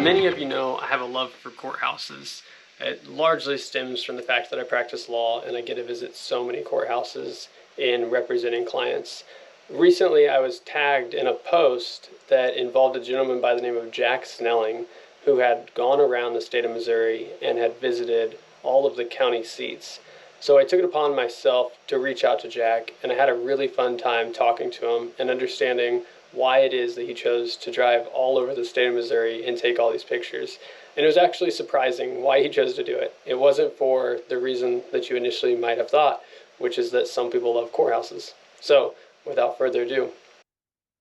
many of you know, I have a love for courthouses. It largely stems from the fact that I practice law and I get to visit so many courthouses in representing clients. Recently, I was tagged in a post that involved a gentleman by the name of Jack Snelling, who had gone around the state of Missouri and had visited all of the county seats. So I took it upon myself to reach out to Jack, and I had a really fun time talking to him and understanding why it is that he chose to drive all over the state of Missouri and take all these pictures. And it was actually surprising why he chose to do it. It wasn't for the reason that you initially might have thought, which is that some people love courthouses. So, without further ado.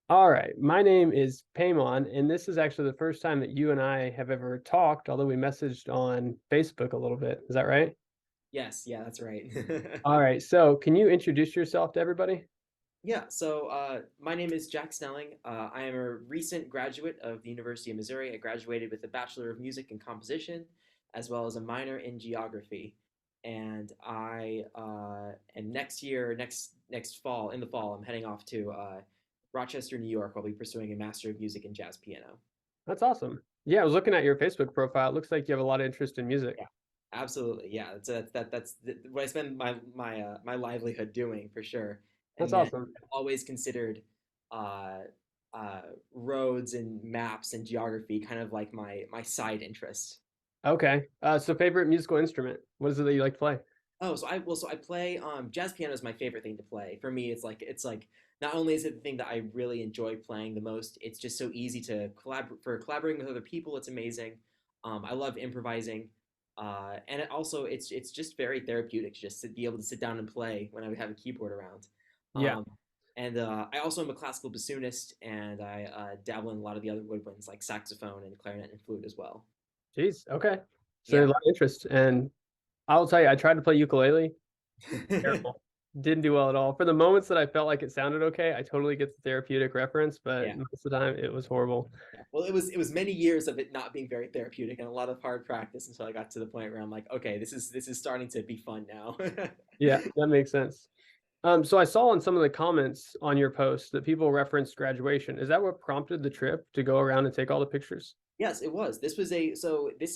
All right, my name is Paemon, and this is actually the first time that you and I have ever talked, although we messaged on Facebook a little bit. Is that right? Yes, yeah, that's right. All right, so can you introduce yourself to everybody? Yeah, so my name is Jack Snelling. I am a recent graduate of the University of Missouri. I graduated with a Bachelor of Music and Composition, as well as a minor in geography. And and next year, next fall, in the fall, I'm heading off to Rochester, New York. I'll be pursuing a Master of Music in Jazz Piano. That's awesome. Yeah, I was looking at your Facebook profile. It looks like you have a lot of interest in music. Yeah, absolutely. Yeah, that's what I spend my livelihood doing for sure. That's And then awesome. I've always considered uh, roads and maps and geography kind of like my side interest. Okay. So favorite musical instrument. What is it that you like to play? Oh, so I play jazz piano is my favorite thing to play. For me, it's like not only is it the thing that I really enjoy playing the most, it's just so easy to collaborating with other people. It's amazing. I love improvising, and it's just very therapeutic just to be able to sit down and play when I have a keyboard around. Yeah. Um, and I also am a classical bassoonist, and I dabble in a lot of the other woodwinds like saxophone and clarinet and flute as well. Jeez. Okay. So a Yeah. lot of interest. And I'll tell you, I tried to play ukulele. Terrible. Didn't do well at all. For the moments that I felt like it sounded okay, I totally get the therapeutic reference, but Yeah. most of the time it was horrible. Yeah. Well, it was many years of it not being very therapeutic and a lot of hard practice until I got to the point where I'm like, okay, this is starting to be fun now. Yeah, that makes sense. So I saw in some of the comments on your post that people referenced graduation. Is that what prompted the trip to go around and take all the pictures? Yes, it was. This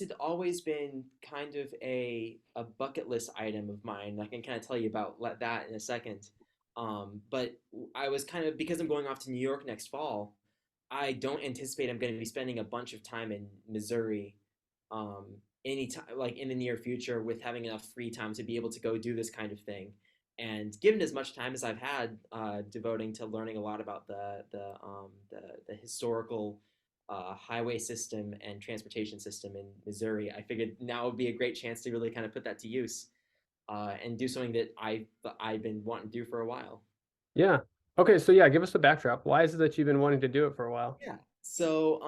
had always been kind of a bucket list item of mine. I can kind of tell you about that in a second. But I was kind of because I'm going off to New York next fall. I don't anticipate I'm going to be spending a bunch of time in Missouri, anytime like in the near future, with having enough free time to be able to go do this kind of thing. And given as much time as I've had devoting to learning a lot about the historical highway system and transportation system in Missouri, I figured now would be a great chance to really kind of put that to use and do something that I've been wanting to do for a while. Yeah. Okay, so yeah, give us the backdrop. Why is it that you've been wanting to do it for a while? Yeah. So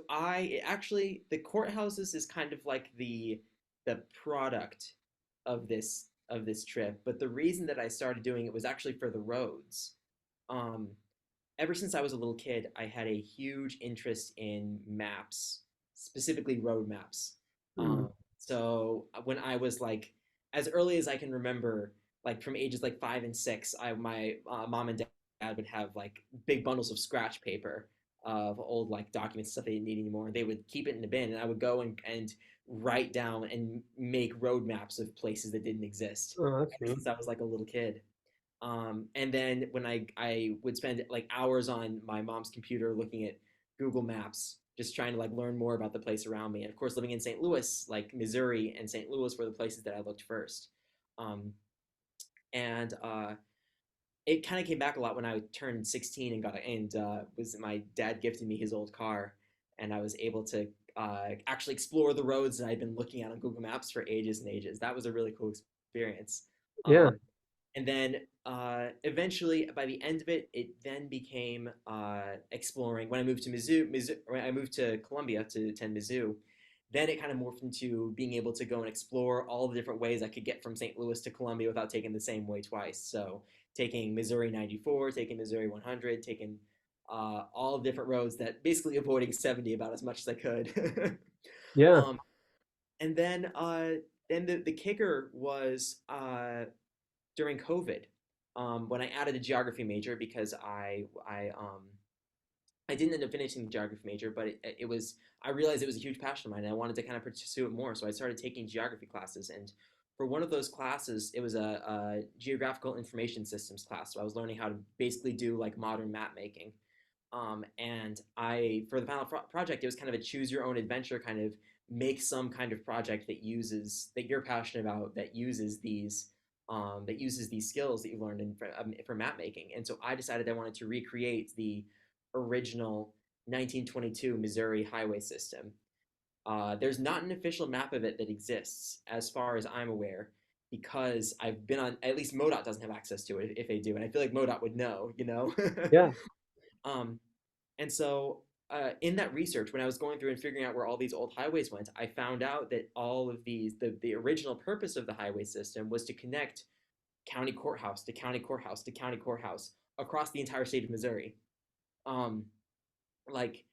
I actually the courthouses is kind of like the product of this trip, but the reason that I started doing it was actually for the roads. Um, Ever since I was a little kid, I had a huge interest in maps, specifically road maps. Hmm. When I was like, as early as I can remember, like from ages like 5 and 6, my mom and dad would have like big bundles of scratch paper of old like documents, stuff they didn't need anymore. They would keep it in the bin, and I would go and write down and make road maps of places that didn't exist. Oh, that's Ever neat. since I was like a little kid. And then when I would spend like hours on my mom's computer looking at Google Maps, just trying to like learn more about the place around me. And of course, living in St. Louis, like Missouri and St. Louis were the places that I looked first. Um, and It kind of came back a lot when I turned 16 and got and was my dad gifted me his old car, and I was able to actually explore the roads that I'd been looking at on Google Maps for ages and ages. That was a really cool experience. Yeah. Um, and then Eventually, by the end of it, it then became exploring. When I moved to when I moved to Columbia to attend Mizzou, then it kind of morphed into being able to go and explore all the different ways I could get from St. Louis to Columbia without taking the same way twice. So taking Missouri 94, taking Missouri 100, taking all the different roads that basically avoiding 70 about as much as I could. Yeah. um, and then the kicker was during COVID when I added a geography major because I didn't end up finishing the geography major, but it was, I realized it was a huge passion of mine and I wanted to kind of pursue it more. So I started taking geography classes. And for one of those classes, it was a geographical information systems class. So I was learning how to basically do like modern map making. And I, for the final project, it was kind of a choose your own adventure, kind of make some kind of project that uses, that you're passionate about, that uses these skills that you learned for map making. And so I decided I wanted to recreate the original 1922 Missouri highway system. There's not an official map of it that exists, as far as I'm aware, because I've been on. At least MoDOT doesn't have access to it if they do, and I feel like MoDOT would know, you know. Yeah, um, and so in that research, when I was going through and figuring out where all these old highways went, I found out that all of these, the original purpose of the highway system was to connect county courthouse to county courthouse to county courthouse across the entire state of Missouri. Um, like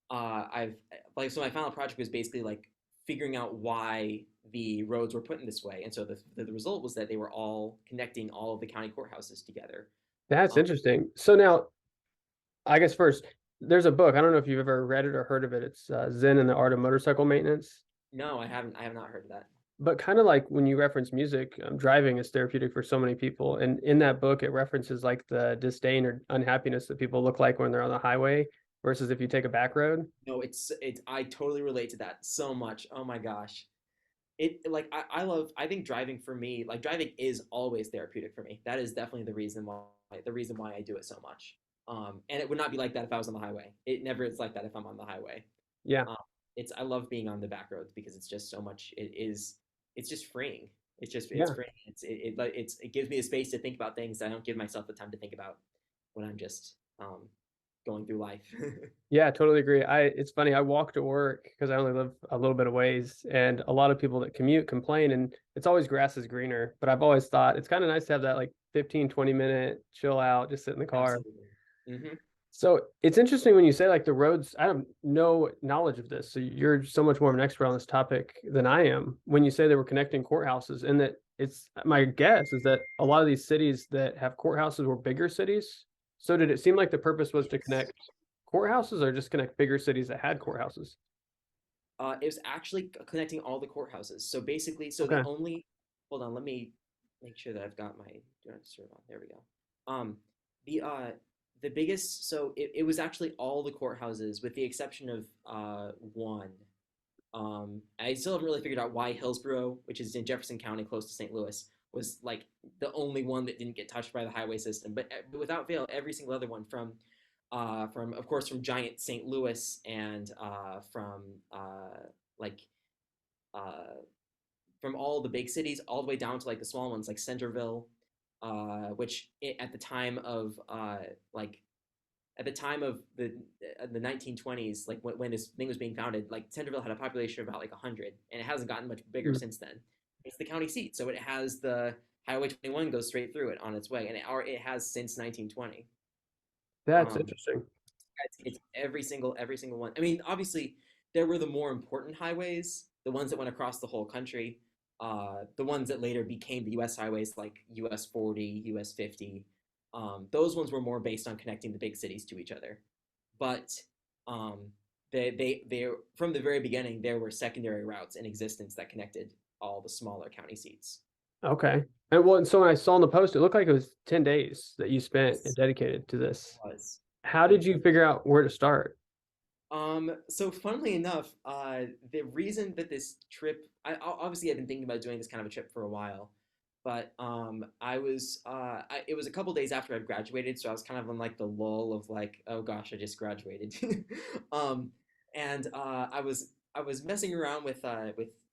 I've like so my final project was basically like figuring out why the roads were put in this way, and so the result was that they were all connecting all of the county courthouses together. that's Um, interesting. So now, I guess first, there's a book. I don't know if you've ever read it or heard of it. It's Zen and the Art of Motorcycle Maintenance. no, I haven't. I have not heard of that. But kind of like when you reference music, driving is therapeutic for so many people. And in that book, it references like the disdain or unhappiness that people look like when they're on the highway versus if you take a back road. No, it's. I totally relate to that so much. Oh my gosh. It like I love, I think driving for me, like driving is always therapeutic for me. That is definitely the reason why I do it so much. And it would not be like that if I was on the highway. It never is like that if I'm on the highway. Yeah, Um, it's, I love being on the back roads because it's just so much. It's just freeing. It's yeah. freeing. It gives me a space to think about things that I don't give myself the time to think about when I'm just going through life. Yeah, I totally agree. It's funny, I walk to work because I only live a little bit of ways, and a lot of people that commute complain, and it's always grass is greener. But I've always thought it's kind of nice to have that like 15, 20 minute chill out, just sit in the car. Absolutely. Hmm. So it's interesting when you say like the roads, I have no knowledge of this. So you're so much more of an expert on this topic than I am. When you say they were connecting courthouses, and that it's my guess is that a lot of these cities that have courthouses were bigger cities. So did it seem like the purpose was to Yes. connect courthouses or just connect bigger cities that had courthouses? It was actually connecting all the courthouses. So basically, so the Okay. only, hold on, let me make sure that I've got my do not disturb on. There we go. Um, the uh, the biggest, so it was actually all the courthouses with the exception of one. I still haven't really figured out why Hillsborough, which is in Jefferson County, close to St. Louis, was like the only one that didn't get touched by the highway system. But without fail, every single other one, from of course from giant St. Louis and like uh, from all the big cities all the way down to like the small ones like Centerville, which at the time of like at the time of the 1920s, like when this thing was being founded, like Centerville had a population of about like 100, and it hasn't gotten much bigger Hmm. since then. It's the county seat, so it has the Highway 21 goes straight through it on its way, and it has since 1920. That's Um, interesting. it's every single one. I mean, obviously, there were the more important highways, the ones that went across the whole country, the ones that later became the U.S. highways, like US 40, US 50. Those ones were more based on connecting the big cities to each other. But um, they from the very beginning there were secondary routes in existence that connected all the smaller county seats. Okay. And well, and so when I saw in the post, it looked like it was 10 days that you spent and Yes, dedicated to it this. was. How It did you figure out where to start? So funnily enough, the reason that this trip, obviously I've been thinking about doing this kind of a trip for a while, but it was a couple days after I'd graduated, so I was kind of in like the lull of like, oh gosh, I just graduated, um, and I was messing around with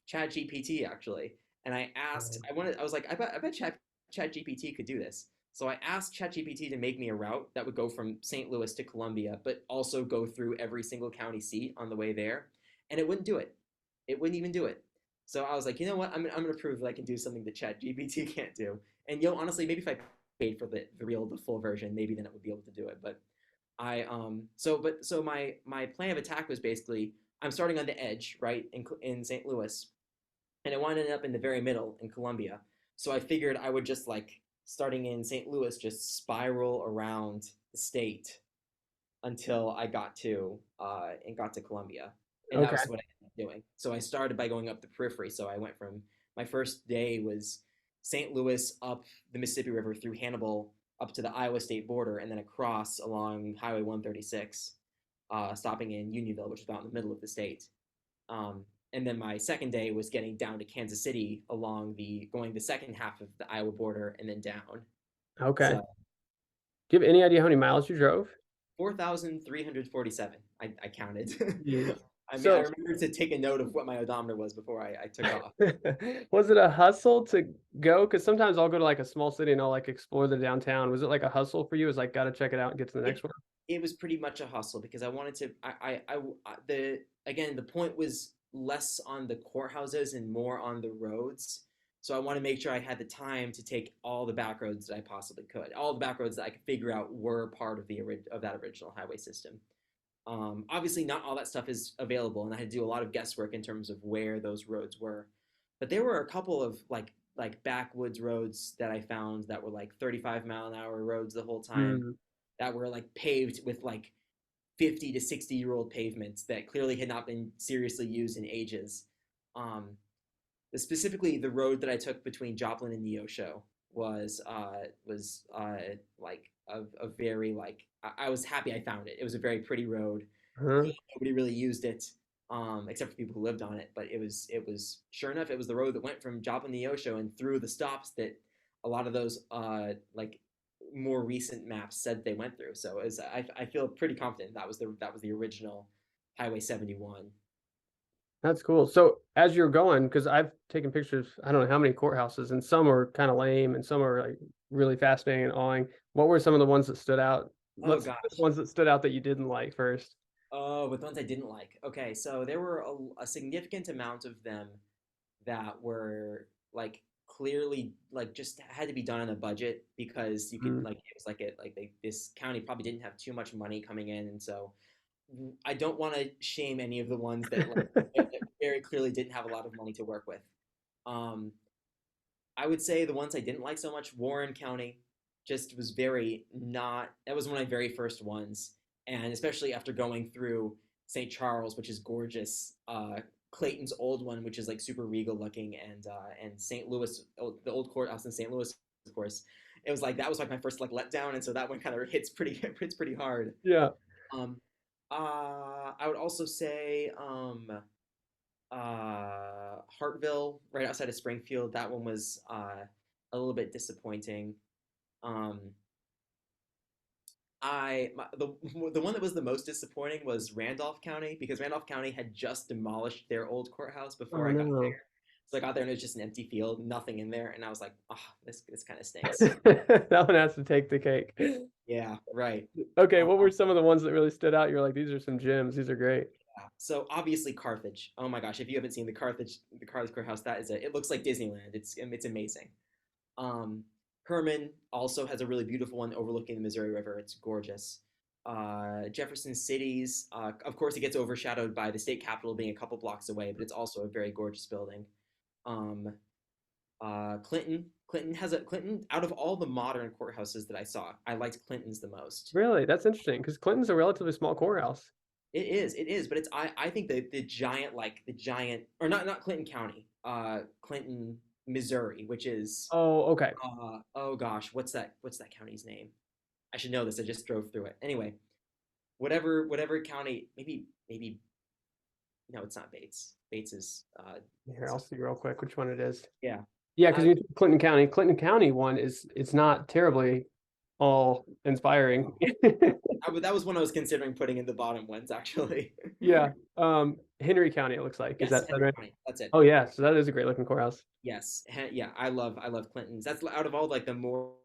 Chat GPT actually, and I was like, I bet Chat GPT could do this. So I asked ChatGPT to make me a route that would go from St. Louis to Columbia, but also go through every single county seat on the way there. And it wouldn't do it. It wouldn't even do it. So I was like, you know what? I'm going to prove that I can do something that ChatGPT can't do. And honestly, maybe if I paid for the full version, maybe then it would be able to do it. But my plan of attack was basically I'm starting on the edge, right, in St. Louis, and I wanted to end up in the very middle in Columbia. So I figured I would just like starting in St. Louis, just spiral around the state until I got to Columbia, and that Okay. was what I ended up doing. So I started by going up the periphery. So I went from my first day was St. Louis up the Mississippi River through Hannibal up to the Iowa state border, and then across along Highway 136, stopping in Unionville, which is about in the middle of the state. And then my second day was getting down to Kansas City along the going the second half of the Iowa border and then down. Okay. So Do you have any idea how many miles you drove? 4,347. I counted. Jeez. I mean, I So, remember to take a note of what my odometer was before I took off. was it a hustle to go? Because sometimes I'll go to like a small city and I'll like explore the downtown. Was it like a hustle for you? It was like, gotta check it out and get to the next It one? it was pretty much a hustle because I wanted to. The again the point was less on the courthouses and more on the roads. So I want to make sure I had the time to take all the back roads that I possibly could, all the back roads that I could figure out were part of of that original highway system. Obviously, not all that stuff is available, and I had to do a lot of guesswork in terms of where those roads were. But there were a couple of backwoods roads that I found that were like 35-mile-an-hour roads the whole time, Hmm. that were like paved with like 50 to 60-year-old pavements that clearly had not been seriously used in ages. Um, Specifically, the road that I took between Joplin and Neosho was like a very like I was happy I found it. It was a very pretty road. Huh? Nobody really used it, except for people who lived on it. But it was sure enough, it was the road that went from Joplin to Neosho and through the stops that a lot of those like more recent maps said they went through. So I feel pretty confident that was the original Highway 71. That's cool. So as you're going, because I've taken pictures, I don't know how many courthouses, and some are kind of lame and some are like really fascinating and awing. What were some of the ones that stood out? Oh Let's start with the gosh. ones that stood out that you didn't like first. Oh, but the ones I didn't like. Okay, so there were a significant amount of them that were like clearly like just had to be done on a budget because you could Mm. like it was like this county probably didn't have too much money coming in, and so I don't want to shame any of the ones that very clearly didn't have a lot of money to work with. Um, I would say the ones I didn't like so much, Warren County, just was very not. That was one of my very first ones, and especially after going through St. Charles, which is gorgeous. Clayton's old one, which is like super regal looking, and St. Louis, the old courthouse in St. Louis, of course. It was like that was like my first like letdown, and so that one kind of hits pretty hits pretty hard. Yeah. Um, I would also say Hartville, right outside of Springfield. That one was a little bit disappointing. Um, the one that was the most disappointing was Randolph County because Randolph County had just demolished their old courthouse before Oh I got no. there. So I got there and it was just an empty field, nothing in there, and I was like, "Oh, this kind of stinks." That one has to take the cake. Yeah, right. Okay, Uh, what were some of the ones that really stood out? You're like, these are some gems. These are great. yeah. So obviously Carthage. Oh my gosh, if you haven't seen the Carthage courthouse, it looks like Disneyland. It's amazing. Um, Herman also has a really beautiful one overlooking the Missouri River. It's gorgeous. Jefferson City's, of course, it gets overshadowed by the state capitol being a couple blocks away, but it's also a very gorgeous building. Um, Clinton, out of all the modern courthouses that I saw, I liked Clinton's the most. Really? That's interesting because Clinton's a relatively small courthouse. It is, but I think the giant or not Clinton County, Clinton, Missouri, which is Oh, okay. oh gosh, what's that county's name? I should know this. I just drove through it. Anyway, whatever county, maybe no, it's not Bates. Bates is Here, I'll see real quick which one it is. yeah. Yeah, because Uh, Clinton County one is it's not terribly all inspiring. that was one I was considering putting in the bottom ones actually. Yeah. Henry County, it looks like. Is Yes, that Henry right? County. That's it. Oh yeah, so that is a great looking courthouse. Yes, yeah. I love Clinton's. That's out of all like the more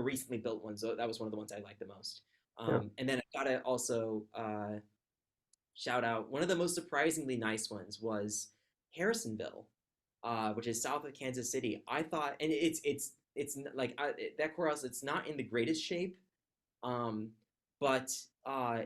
recently built ones. That was one of the ones I liked the most. Yeah. And then I gotta also shout out one of the most surprisingly nice ones was Harrisonville, which is south of Kansas City. I thought, and like that courthouse. It's not in the greatest shape, um, but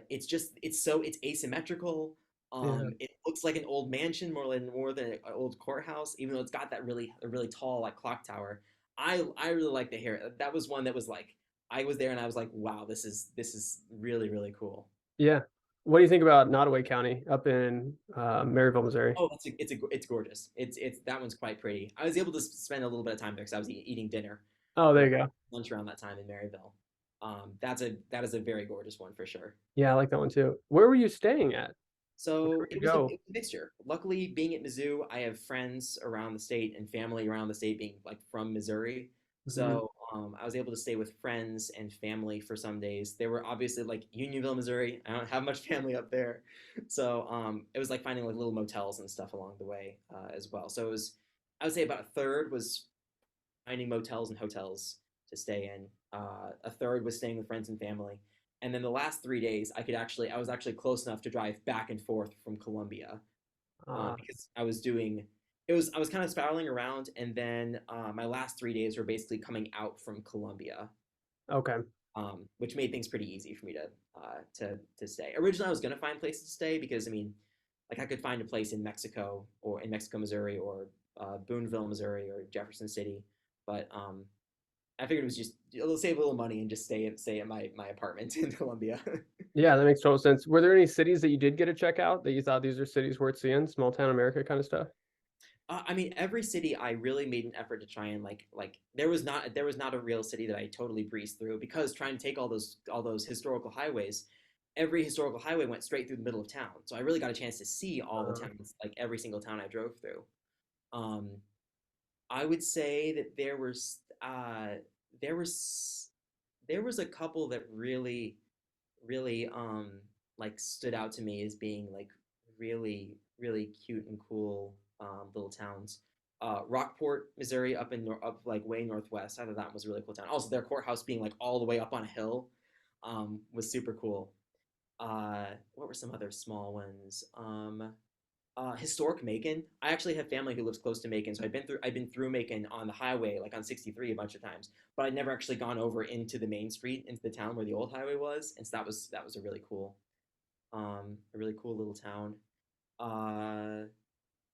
it's asymmetrical. Yeah. It looks like an old mansion more than an old courthouse, even though it's got that really a really tall like clock tower. I really like the hair. That was one that was like I was there and I was like, wow, this is really really cool. Yeah. What do you think about Nottoway County up in Maryville, Missouri? Oh, it's gorgeous. It's that one's quite pretty. I was able to spend a little bit of time there because I was eating dinner Oh, there or you go. lunch around that time in Maryville. That is a very gorgeous one for sure. Yeah, I like that one too. Where were you staying at? So Where'd you go? it was a mixture. Luckily, being at Mizzou, I have friends around the state and family around the state being like from Missouri. Mhm. So I was able to stay with friends and family for some days. They were obviously like Unionville, Missouri. I don't have much family up there, so it was like finding like little motels and stuff along the way as well. So it was, I would say about a third was finding motels and hotels to stay in. A third was staying with friends and family, and then the last 3 days, I was actually close enough to drive back and forth from Columbia Uh, because I was doing I was kind of spiraling around, and then my last 3 days were basically coming out from Columbia, okay. which made things pretty easy for me to stay. Originally, I was gonna find places to stay because I mean, like I could find a place in Mexico or in Mexico, Missouri, or Boonville, Missouri, or Jefferson City, but I figured it was just it'll save a little money and just stay at my apartment in Columbia. Yeah, that makes total sense. Were there any cities that you did get to check out that you thought these are cities worth seeing? Small town America kind of stuff? I mean, every city I really made an effort to try and like there was not a real city that I totally breezed through because trying to take all those historical highways, every historical highway went straight through the middle of town. So I really got a chance to see all the Uh, towns, like every single town I drove through. Um, I would say that there was there was a couple that really like stood out to me as being like really cute and cool little towns. Rockport, Missouri, up like way northwest. I thought that was a really cool town. Also, their courthouse being like all the way up on a hill was super cool. What were some other small ones? Historic Macon. I actually have family who lives close to Macon, so I've been through Macon on the highway, like on 63, a bunch of times, but I'd never actually gone over into the main street, into the town where the old highway was, and so that was a really cool little town. Uh,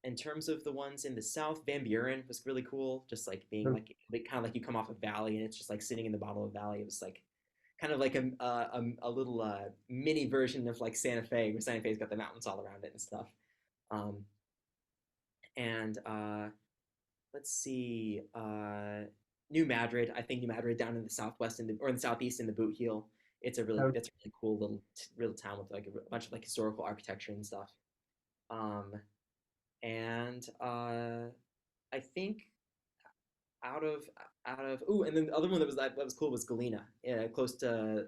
in terms of the ones in the south, Van Buren was really cool, just like being like kind of like you come off a valley and it's just like sitting in the bottom of a valley. It was like kind of like a little mini version of like Santa Fe, where Santa Fe's got the mountains all around it and stuff. Um, and let's see, New Madrid. I think New Madrid down in the southwest or in the southeast in the Boot Heel. okay. That's a really cool little town with like a bunch of like historical architecture and stuff. Um, and I think out of and then the other one that was cool was Galena, close to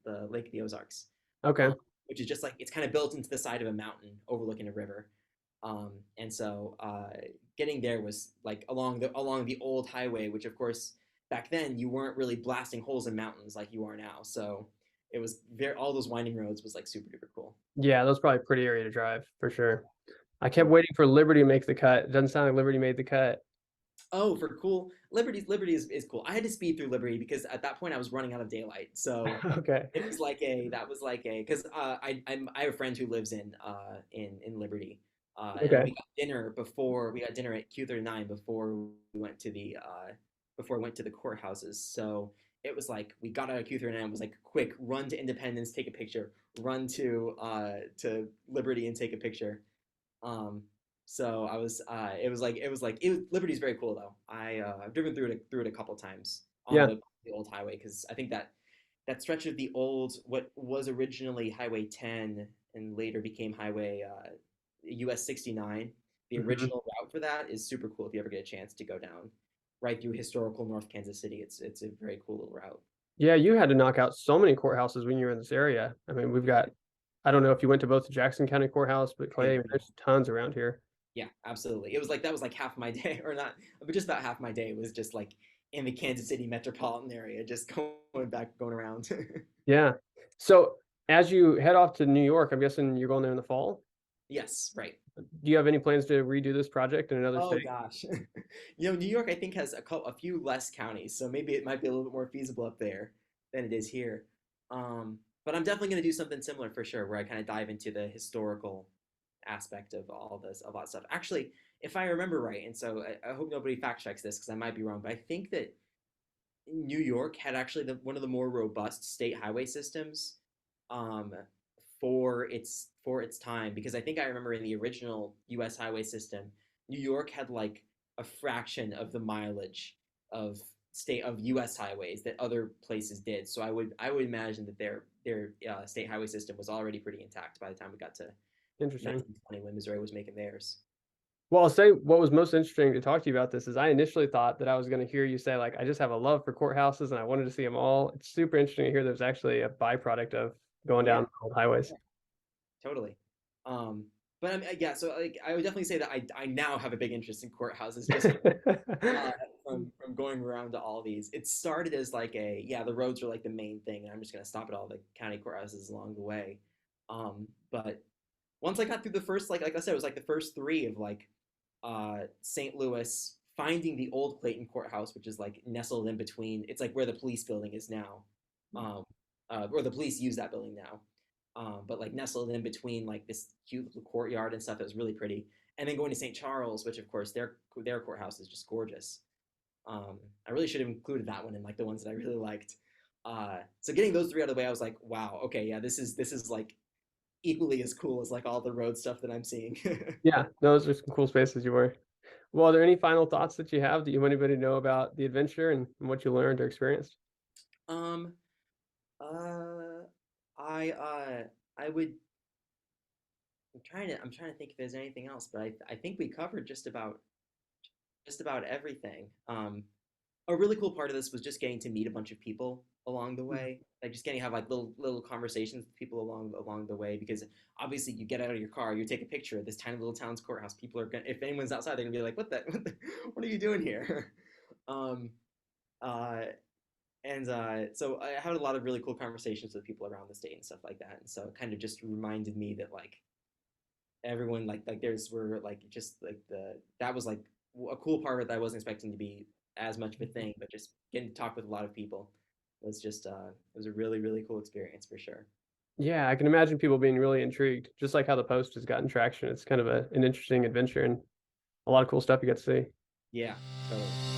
the Lake of the Ozarks, Okay. um, which is just like it's kind of built into the side of a mountain overlooking a river. And so getting there was like along the old highway, which of course back then you weren't really blasting holes in mountains like you are now. So it was very all those winding roads was like super duper cool. Yeah, that's probably a pretty area to drive for sure. I kept Yeah. waiting for Liberty to make the cut. It doesn't sound like Liberty made the cut. Oh, for cool. Liberty is cool. I had to speed through Liberty because at that point I was running out of daylight. So Okay. it was like a that was like a because I have a friend who lives in Liberty, and Okay. we got dinner at Q39 before we went to the before we went to the courthouses. So it was like we got out of Q39, was like quick run to Independence, take a picture, run to Liberty and take a picture. Um, so I was Liberty's very cool though. I've driven through it a couple times on Yeah. the old highway because I think that stretch of the old what was originally Highway 10 and later became Highway US 69. The Mhm. original route for that is super cool if you ever get a chance to go down right through historical North Kansas City. It's a very cool little route. Yeah, you had to knock out so many courthouses when you were in this area. I mean, we've got, I don't know if you went to both the Jackson County Courthouse, but I Clay, I mean, did. there's tons around here. Yeah, absolutely. It was like that was like half my day, or not, but just about half my day was just like in the Kansas City metropolitan area, just going back, going around. Yeah. So as you head off to New York, I'm guessing you're going there in the fall. Yes, right. Do you have any plans to redo this project in another Oh state? gosh, New York I think has a few less counties, so maybe it might be a little bit more feasible up there than it is here. But I'm definitely going to do something similar for sure, where I kind of dive into the historical aspect of all that stuff. Actually, if I remember right, and so I hope nobody fact checks this because I might be wrong, but I think that New York had actually one of the more robust state highway systems um, for its time because I think I remember in the original U.S. highway system, New York had like a fraction of the mileage of U.S. highways that other places did. So I would imagine that their state highway system was already pretty intact by the time we got to Interesting. 1920 when Missouri was making theirs. Well, I'll say what was most interesting to talk to you about this is I initially thought that I was going to hear you say, like, I just have a love for courthouses and I wanted to see them all. It's super interesting to hear there's actually a byproduct of going Yeah, down old highways. yeah, totally. But yeah, so like I would definitely say that I now have a big interest in courthouses just uh, from going around to all these. It started as like the roads are like the main thing, and I'm just gonna stop at all the county courthouses along the way. But once I got through the first like I said, it was like the first three of like St. Louis, finding the old Clayton courthouse, which is like nestled in between. It's like where the police building is now, um, or the police use that building now. But like nestled in between like this cute little courtyard and stuff that was really pretty. And then going to St. Charles, which of course their courthouse is just gorgeous. I really should have included that one in like the ones that I really liked. So getting those three out of the way, I was like, wow, okay, yeah, this is like equally as cool as like all the road stuff that I'm seeing. Yeah, those are some cool spaces you were. Well, are there any final thoughts that you have? Do you want anybody to know about the adventure and what you learned or experienced? um, uh, I I would I'm trying to think if there's anything else, but I think we covered just about everything. A really cool part of this was just getting to meet a bunch of people along the way, like just getting to have like little conversations with people along the way. Because obviously, you get out of your car, you take a picture of this tiny little town's courthouse. People are gonna, if anyone's outside, they're gonna be like, what are you doing here?" um, uh, so I had a lot of really cool conversations with people around the state and stuff like that. And so it kind of just reminded me that like everyone like there's were like just like the that was like a cool part of it that I wasn't expecting to be as much of a thing, but just getting to talk with a lot of people was just it was a really cool experience for sure. Yeah, I can imagine people being really intrigued, just like how the post has gotten traction. It's kind of an interesting adventure and a lot of cool stuff you get to see. Yeah, totally.